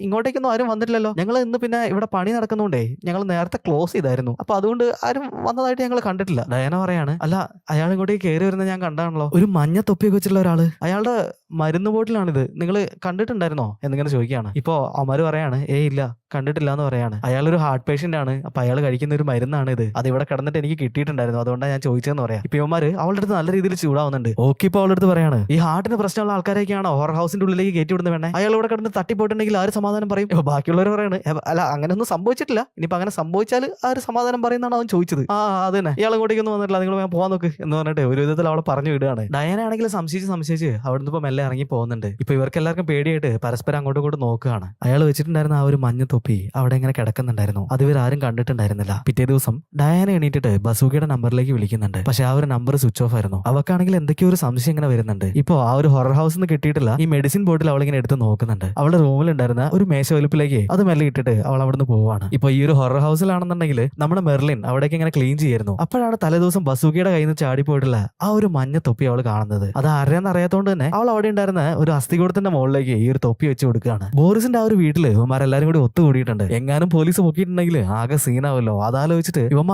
ഇങ്ങോട്ടേക്കൊന്നും ആരും വന്നിട്ടില്ലല്ലോ. ഞങ്ങൾ ഇന്ന് പിന്നെ ഇവിടെ പണി നടക്കുന്നോണ്ടേ ഞങ്ങൾ നേരത്തെ ക്ലോസ് ചെയ്തായിരുന്നു. അപ്പൊ അതുകൊണ്ട് ആരും വന്നതായിട്ട് ഞങ്ങൾ കണ്ടിട്ടില്ല. ഡയാന പറയാണ്, അല്ല അയാൾ ഇങ്ങോട്ടേക്ക് കയറി വരുന്നത് ഞാൻ കണ്ടാണല്ലോ. ഒരു മഞ്ഞ തൊപ്പിയൊക്കെ വെച്ചിട്ടുള്ള ഒരാള്. അയാളുടെ മരുന്ന് ബോട്ടിലാണിത്. നിങ്ങൾ കണ്ടിട്ടുണ്ടായിരുന്നോ എന്നിങ്ങനെ ചോദിക്കുകയാണ്. ഇപ്പൊ അമര് പറയാണ്, ഇല്ല കണ്ടിട്ടില്ല എന്ന് പറയാണ്. അയാളൊരു ഹാർട്ട് പേഷ്യന്റ് ആണ്. അപ്പൊ അയാൾ കഴിക്കുന്ന ഒരു മരുന്നാണ് ഇത്. അത് ഇവിടെ കിടന്നിട്ട് എനിക്ക് കിട്ടിയിട്ടുണ്ടായിരുന്നു. അതുകൊണ്ടാണ് ഞാൻ ചോദിച്ചതെന്ന് പറയാം. ഇപ്പൊ ഇവന്മാര് അവളുടെ അടുത്ത് നല്ല രീതിയിൽ ചൂടാവുന്നുണ്ട്. ഓക്കെ, ഇപ്പൊ അവളുടെ അടുത്ത് പറയാണ്, ഈ ഹാർട്ടിന് പ്രശ്നമുള്ള ആൾക്കാരൊക്കെയാണോ ഹൊറർ ഹൗസിന്റെ ഉള്ളിലേക്ക് കയറ്റി വിടുന്ന വേണേ? അയാൾ ഇവിടെ കിടന്ന് തട്ടിപ്പോയിട്ടുണ്ടെങ്കിൽ ആര് സമാധാനം പറയും? ബാക്കിയുള്ളവർ പറയാണ്, അല്ല അങ്ങനെയൊന്നും സംഭവിച്ചിട്ടില്ല. ഇനിയിപ്പോ അങ്ങനെ സംഭവിച്ചാൽ ആര് സമാധാനം പറയുന്നതാണ് അവൻ ചോദിച്ചത്. അത് തന്നെ, ഇയാൾ ഇങ്ങോട്ടേക്കൊന്നും വന്നിട്ടില്ല, നിങ്ങൾ ഞാൻ പോകാൻ നോക്ക് എന്ന് പറഞ്ഞിട്ട് ഒരു വിധത്തിൽ അവളെ പറഞ്ഞു വിടുകയാണ്. ഡയാന ആണെങ്കിൽ സംശയിച്ച് അവിടുന്ന് ഇപ്പൊ മെല്ലെ ഇറങ്ങി പോകുന്നുണ്ട്. ഇപ്പൊ ഇവർക്ക് എല്ലാവർക്കും പേടിയായിട്ട് പരസ്പരം അങ്ങോട്ടും ഇങ്ങോട്ടും നോക്കുകയാണ്. അയാൾ വെച്ചിട്ടുണ്ടായിരുന്ന ആ ഒരു മഞ്ഞ തൊപ്പി അവിടെ ഇങ്ങനെ കിടക്കുന്നുണ്ടായിരുന്നു. അത് ഇവരാരും കണ്ടിട്ടുണ്ടായിരുന്നില്ല. പിറ്റേ ദിവസം ഡയാന എണീറ്റിട്ട് ബസൂക്കയുടെ നമ്പറിലേക്ക് വിളിക്കുന്നുണ്ട്. പക്ഷെ ആ ഒരു നമ്പർ സ്വിച്ച് ഓഫ് ആയിരുന്നു. അവക്കാണെങ്കിൽ എന്തൊക്കെയോ ഒരു സംശയം ഇങ്ങനെ വരുന്നുണ്ട്. ഇപ്പൊ ആ ഒരു ഹൊറർ ഹൗസ് നിന്ന് കിട്ടിയിട്ടില്ല ഈ മെഡിസിൻ ബോട്ടിൽ അവളിങ്ങനെ എടുത്ത് നോക്കുന്നുണ്ട്. അവളുടെ റൂമിലുണ്ടായിരുന്ന ഒരു മേശ വലുപ്പിലേക്ക് അത് മെല്ലെ ഇട്ടിട്ട് അവൾ അവിടുന്ന് പോവാണ്. ഇപ്പൊ ഈ ഒരു ഹൊറർ ഹൗസിലാണെന്നുണ്ടെങ്കിൽ നമ്മുടെ മെർലിൻ അവിടേക്ക് ഇങ്ങനെ ക്ലീൻ ചെയ്യായിരുന്നു. അപ്പോഴാണ് തലേദിവസം ബസൂക്കയുടെ കയ്യിൽ നിന്ന് ചാടിപ്പോയിട്ടുള്ള ആ ഒരു മഞ്ഞ തൊപ്പി അവൾ കാണുന്നത്. അത് ആരെയെന്ന് അറിയാത്തതുകൊണ്ട് തന്നെ അവൾ അവിടെ ഉണ്ടായിരുന്ന ഒരു അസ്ഥികൂടത്തിന്റെ മുകളിലേക്ക് ഈ ഒരു തൊപ്പി വെച്ച് കൊടുക്കുകയാണ്. ബോറിസിന്റെ ആ ഒരു വീട്ടില് ഇവന്മാരെല്ലാരും കൂടി ഒത്തുകൂടിയിട്ടുണ്ട്. എങ്ങാനും പോലീസ് പൊക്കിയിട്ടുണ്ടെങ്കിൽ ആകെ സീനാവല്ലോ. അതാലോചിച്ചിട്ട് ഇവന്മാർ